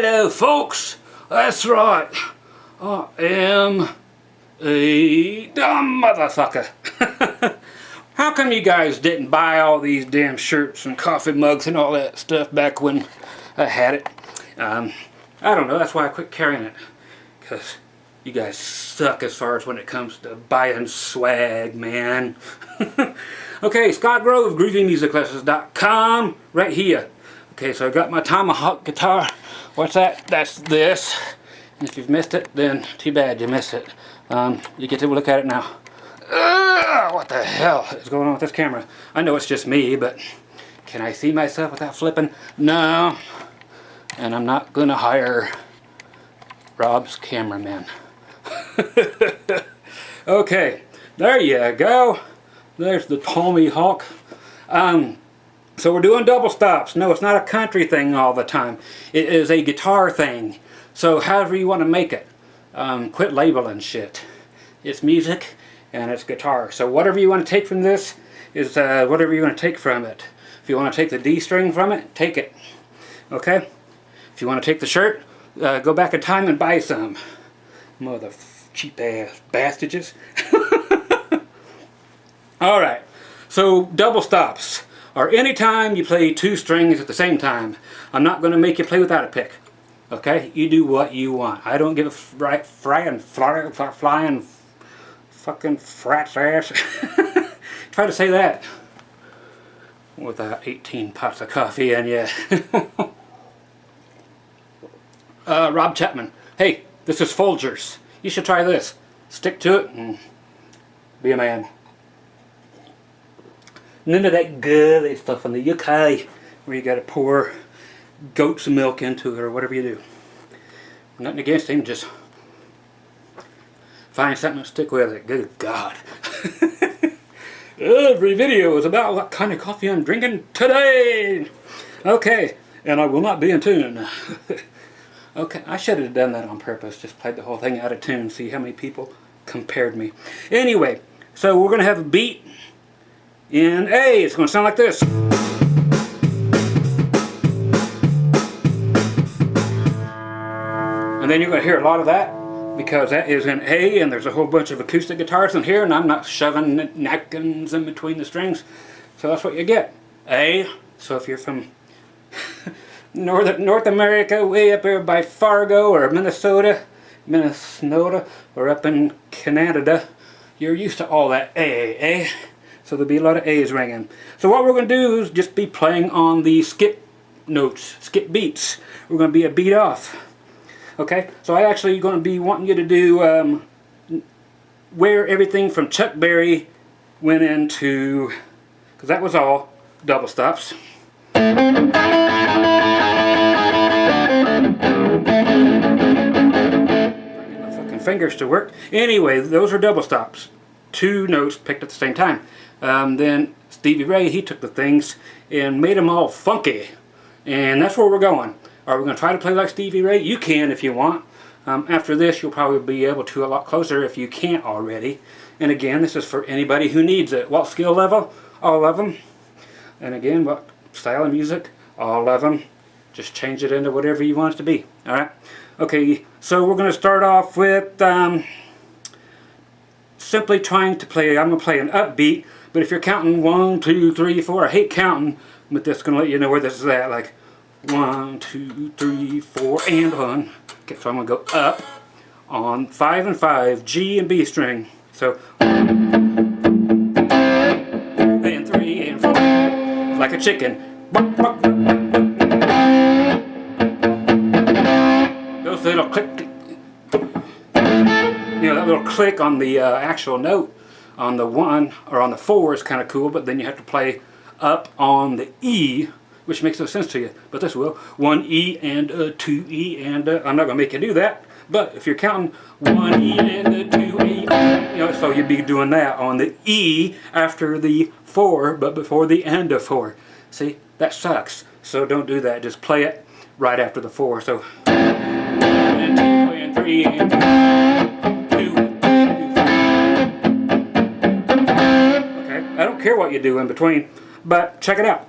Hello folks, that's right, I am a dumb motherfucker. How come you guys didn't buy all these damn shirts and coffee mugs and all that stuff back when I had it? I don't know, that's why I quit carrying it. Because you guys suck as far as when it comes to buying swag, man. Okay, Scott Grove, GroovyMusicLessons.com, right here. Okay, so I got my Tommyhawk guitar. What's that? That's this. And if you've missed it, then too bad you missed it. You get to look at it now. What the hell is going on with this camera? I know it's just me, but can I see myself without flipping? No. And I'm not going to hire Rob's cameraman. Okay, there you go. There's the Tommyhawk. So we're doing double stops. No, it's not a country thing all the time. It is a guitar thing. So however you want to make it. Quit labeling shit. It's music and it's guitar. So whatever you want to take from this is whatever you want to take from it. If you want to take the D string from it, take it. Okay? If you want to take the shirt, go back in time and buy some. Mother cheap ass bastages. Alright, so double stops are any time you play two strings at the same time. I'm not going to make you play without a pick. Okay? You do what you want. I don't give a flying fucking frat's ass. Try to say that without 18 pots of coffee in you. Rob Chapman. Hey, this is Folgers. You should try this. Stick to it and be a man. None of that girly stuff in the UK where you gotta pour goat's milk into it or whatever you do. Nothing against him, just find something to stick with it. Good God. Every video is about what kind of coffee I'm drinking today. Okay, and I will not be in tune. Okay, I should have done that on purpose. Just played the whole thing out of tune. See how many people compared me. Anyway, so we're going to have a beat in A. It's going to sound like this. And then you're going to hear a lot of that because that is in A and there's a whole bunch of acoustic guitars in here and I'm not shoving napkins in between the strings. So that's what you get. A. So if you're from North America, way up there by Fargo or Minnesota, or up in Canada, you're used to all that A. So there'll be a lot of A's ringing. So what we're going to do is just be playing on the skip notes, skip beats. We're going to be a beat off. Okay, so I actually going to be wanting you to do where everything from Chuck Berry went into, because that was all double stops. Fingers to work. Anyway, those are double stops. Two notes picked at the same time. Then Stevie Ray, he took the things and made them all funky. And that's where we're going. Are we going to try to play like Stevie Ray? You can if you want. After this, you'll probably be able to a lot closer if you can't already. And again, this is for anybody who needs it. What skill level? All of them. And again, what style of music? All of them. Just change it into whatever you want it to be. Alright? Okay, so we're going to start off with simply trying to play, I'm going to play an upbeat, but if you're counting 1, 2, 3, 4, I hate counting, but this is going to let you know where this is at, like 1, 2, 3, 4, and 1. Okay, so I'm going to go up on 5 and 5, G and B string. So, and 3 and 4, like a chicken. Those little click, that little click on the actual note on the 1 or on the 4 is kind of cool, but then you have to play up on the E, which makes no sense to you, but this will. 1 E and 2 E and I'm not going to make you do that, but if you're counting 1 E and 2 E, so you'd be doing that on the E after the 4, but before the end of 4. See, that sucks. So don't do that. Just play it right after the 4. So 1 and 2 and 3 and 2. Okay, I don't care what you do in between, but check it out.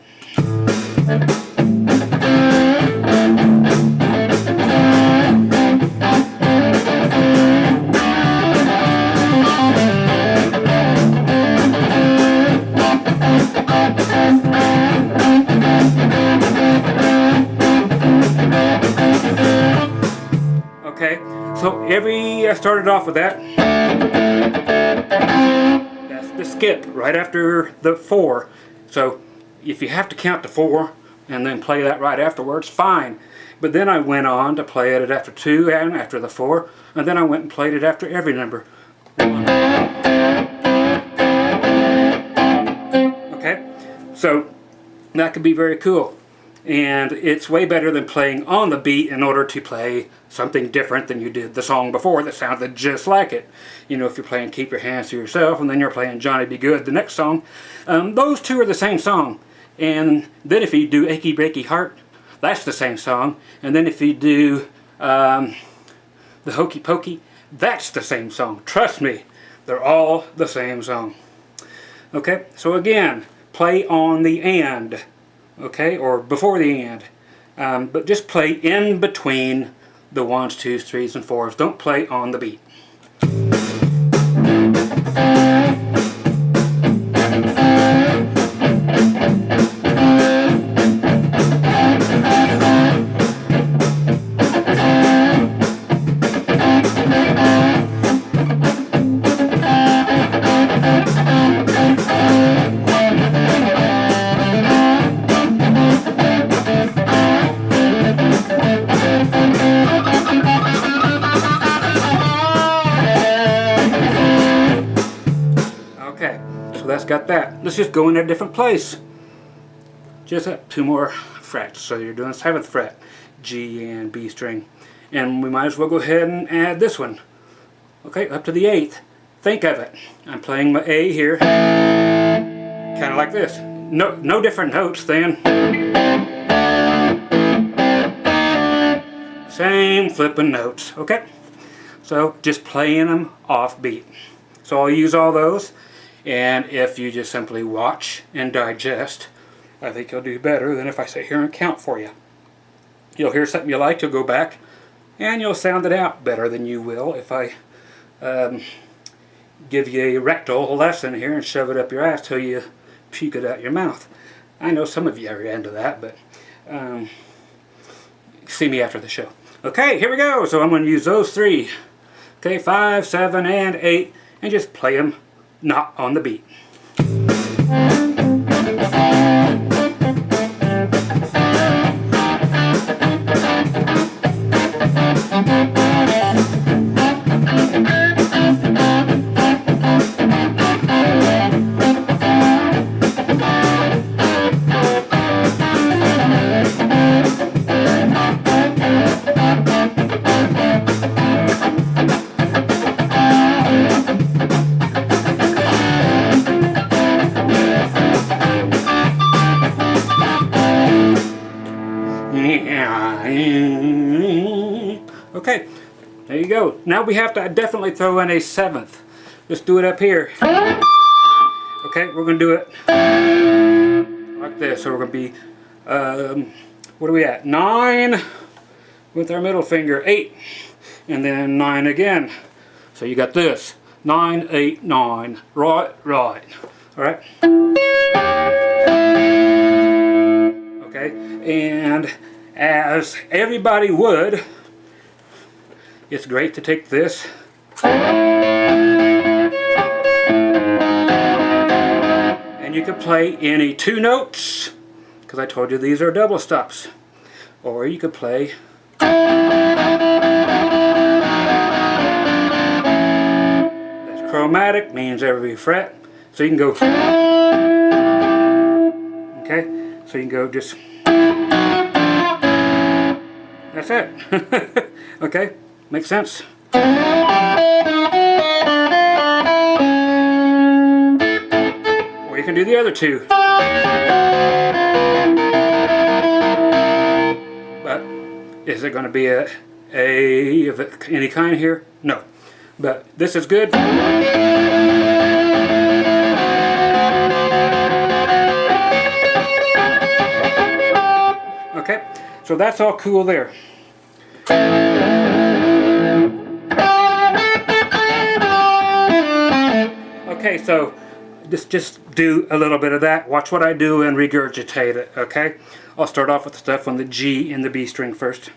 Okay, so I started off with that. That's the skip right after the 4. So if you have to count to 4 and then play that right afterwards, fine. But then I went on to play it after 2 and after the 4, and then I went and played it after every number. 1. Okay, so that could be very cool. And it's way better than playing on the beat in order to play something different than you did the song before that sounded just like it. You know, if you're playing Keep Your Hands to Yourself and then you're playing Johnny Be Good, the next song, those two are the same song. And then if you do Achy Breaky Heart, that's the same song. And then if you do the Hokey Pokey, that's the same song. Trust me, they're all the same song. Okay, so again, play on the and. Okay, or before the and, but just play in between the 1s, 2s, 3s, and 4s. Don't play on the beat. That's got that. Let's just go in a different place. Just up 2 more frets. So you're doing 7th fret, G and B string. And we might as well go ahead and add this one. Okay, up to the 8th. Think of it. I'm playing my A here. Kind of like this. No different notes then. Same flipping notes. Okay? So just playing them off beat. So I'll use all those. And if you just simply watch and digest, I think you'll do better than if I sit here and count for you. You'll hear something you like, you'll go back, and you'll sound it out better than you will if I give you a rectal lesson here and shove it up your ass till you puke it out your mouth. I know some of you are into that, but see me after the show. Okay, here we go. So I'm going to use those 3. Okay, 5, 7, and 8, and just play them not on the beat. Okay, there you go. Now we have to definitely throw in a 7th. Let's do it up here. Okay, we're going to do it like this. So we're going to be, what are we at? 9 with our middle finger, 8, and then 9 again. So you got this. 9, 8, 9. Right. Alright? Okay, and as everybody would, it's great to take this and you can play any 2 notes, because I told you these are double stops, or you could play that's chromatic, means every fret, so you can go, okay, so you can go just, that's it. Okay, makes sense? Or you can do the other 2. But is it going to be a of any kind here? No. But this is good. Okay, so that's all cool there. Okay, so just do a little bit of that. Watch what I do and regurgitate it, okay? I'll start off with the stuff on the G and the B string first.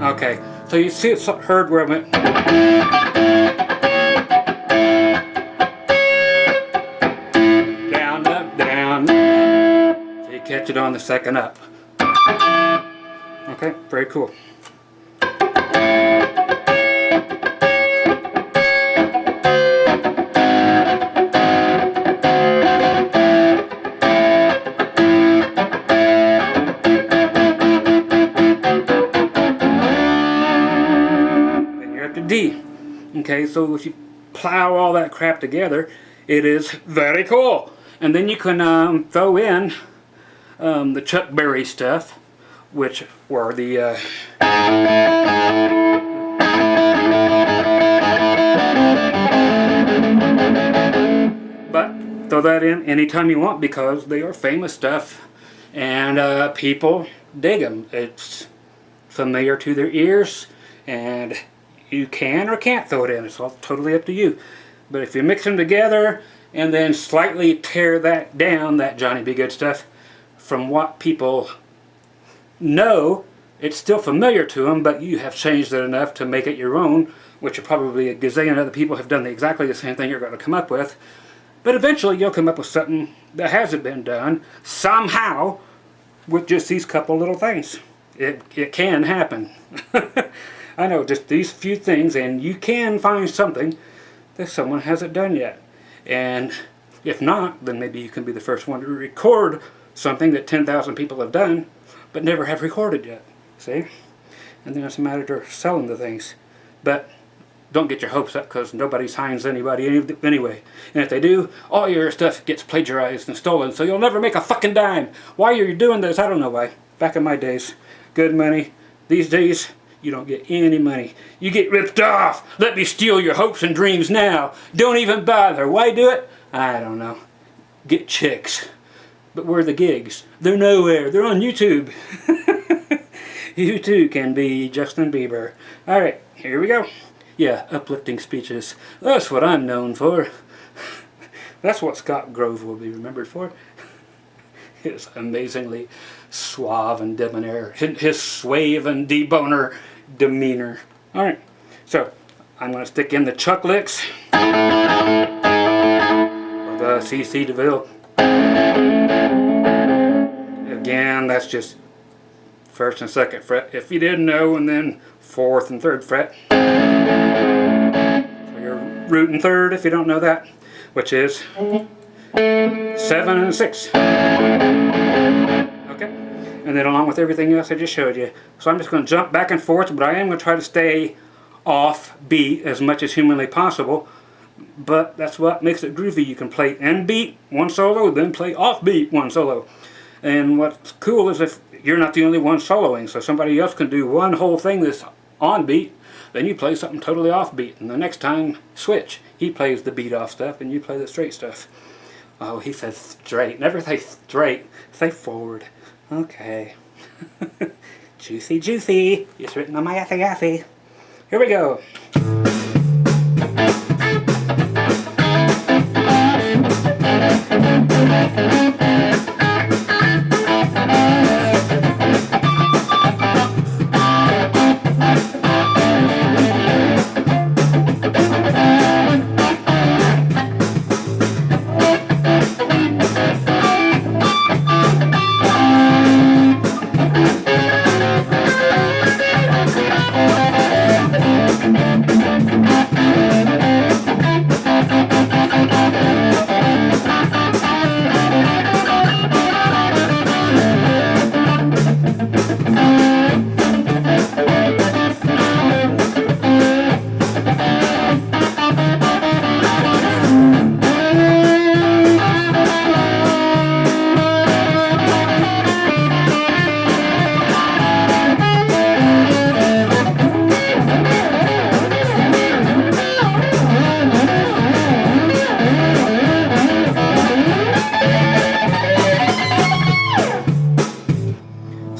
Okay, so you see, it's heard where I went. Down, up, down. So you catch it on the second up. Okay, very cool. D. Okay, so if you plow all that crap together, it is very cool. And then you can throw in the Chuck Berry stuff, which were the but throw that in anytime you want because they are famous stuff and people dig them. It's familiar to their ears and you can or can't throw it in. It's all totally up to you. But if you mix them together and then slightly tear that down, that Johnny B. Good stuff, from what people know, it's still familiar to them, but you have changed it enough to make it your own, which probably a gazillion other people have done exactly the same thing you're going to come up with. But eventually you'll come up with something that hasn't been done somehow with just these couple little things. It can happen. I know, just these few things, and you can find something that someone hasn't done yet. And if not, then maybe you can be the first one to record something that 10,000 people have done, but never have recorded yet. See? And then it's a matter of selling the things. But don't get your hopes up, because nobody signs anybody anyway. And if they do, all your stuff gets plagiarized and stolen, so you'll never make a fucking dime. Why are you doing this? I don't know why. Back in my days, good money. These days, you don't get any money. You get ripped off. Let me steal your hopes and dreams now. Don't even bother. Why do it? I don't know. Get chicks. But where are the gigs? They're nowhere. They're on YouTube. You too can be Justin Bieber. Alright, here we go. Yeah, uplifting speeches. That's what I'm known for. That's what Scott Grove will be remembered for. His amazingly suave and debonair, his suave and deboner demeanor. Alright, so I'm going to stick in the Chuck licks, or the C.C. DeVille. Again, that's just first and second fret, if you didn't know, and then fourth and third fret. So your root and third, if you don't know that, which is 7 and 6. Okay, and then along with everything else I just showed you. So I'm just going to jump back and forth, but I am going to try to stay off beat as much as humanly possible. But that's what makes it groovy. You can play in beat, one solo, then play off beat, one solo. And what's cool is if you're not the only one soloing, so somebody else can do one whole thing that's on beat, then you play something totally off beat, and the next time switch. He plays the beat off stuff and you play the straight stuff. Oh, he says straight. Never say straight, say forward. Okay. Juicy, juicy. It's written on my yathy. Here we go.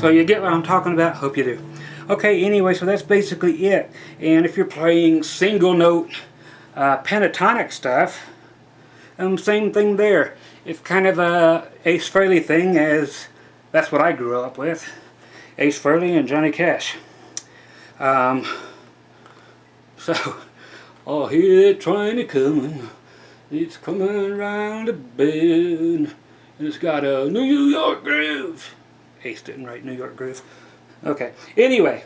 So you get what I'm talking about? Hope you do. Okay, anyway, so that's basically it. And if you're playing single note pentatonic stuff, same thing there. It's kind of a Ace Frehley thing, as that's what I grew up with. Ace Frehley and Johnny Cash. So, I hear that train a-comin', it's coming around the bend, and it's got a New York groove. Ace didn't write New York groove. Okay, anyway.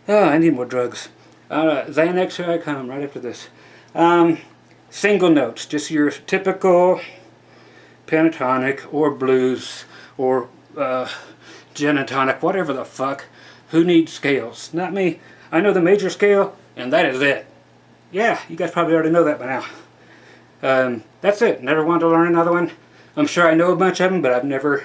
Oh, I need more drugs. Xanax, here I come, right after this. Single notes, just your typical pentatonic or blues or genitonic, whatever the fuck. Who needs scales? Not me. I know the major scale, and that is it. Yeah, you guys probably already know that by now. That's it. Never wanted to learn another one. I'm sure I know a bunch of them, but I've never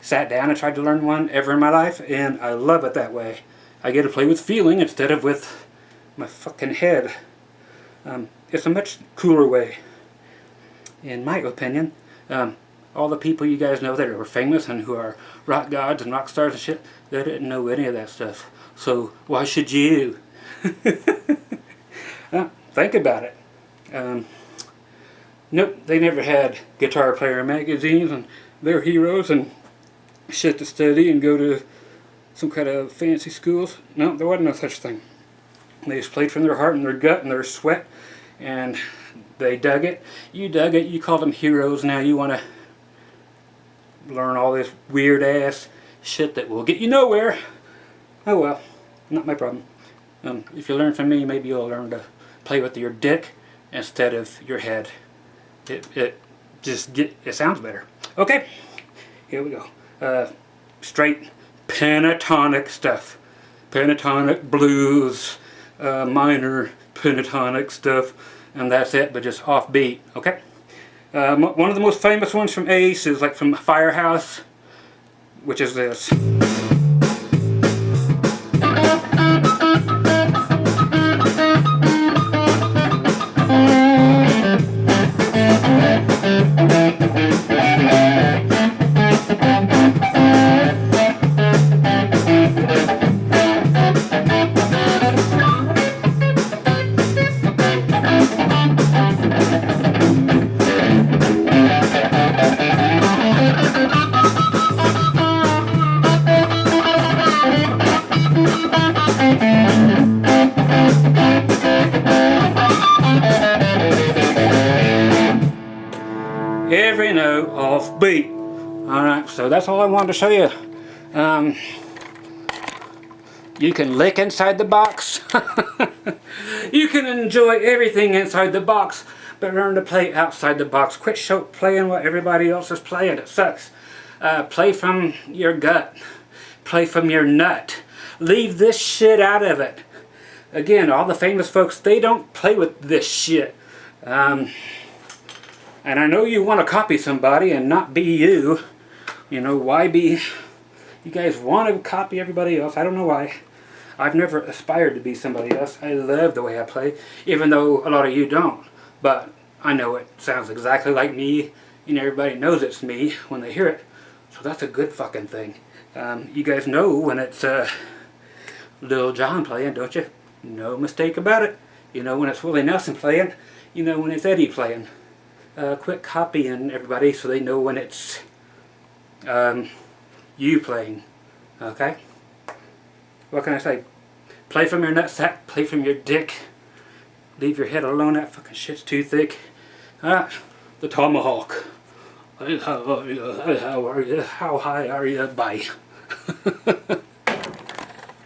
sat down and tried to learn one ever in my life, and I love it that way. I get to play with feeling instead of with my fucking head. It's a much cooler way, in my opinion. All the people you guys know that are famous and who are rock gods and rock stars and shit, they didn't know any of that stuff. So why should you? Think about it. Nope, they never had guitar player magazines and their heroes and shit to study and go to some kind of fancy schools. No, there wasn't no such thing. They just played from their heart and their gut and their sweat, and they dug it. You dug it. You called them heroes. Now you want to learn all this weird ass shit that will get you nowhere. Oh well, not my problem. If you learn from me, maybe you'll learn to play with your dick instead of your head. It sounds better. Okay, here we go. Straight pentatonic stuff. Pentatonic blues, minor pentatonic stuff, and that's it, but just offbeat, okay? One of the most famous ones from Ace is like from Firehouse, which is this. Every note off beat. Alright, so that's all I wanted to show you. You can lick inside the box. You can enjoy everything inside the box, but learn to play outside the box. Quit playing what everybody else is playing. It sucks. Play from your gut. Play from your nut. Leave this shit out of it. Again, all the famous folks, they don't play with this shit. And I know you want to copy somebody and not be you. You know, why be... You guys want to copy everybody else. I don't know why. I've never aspired to be somebody else. I love the way I play, even though a lot of you don't. But I know it sounds exactly like me, and everybody knows it's me when they hear it. So that's a good fucking thing. You guys know when it's Lil Jon playing, don't you? No mistake about it. You know when it's Willie Nelson playing. You know when it's Eddie playing. Quit copying everybody so they know when it's you playing. Okay? What can I say? Play from your nutsack, play from your dick. Leave your head alone, that fucking shit's too thick. The Tommyhawk. How are you? How high are you? Bye.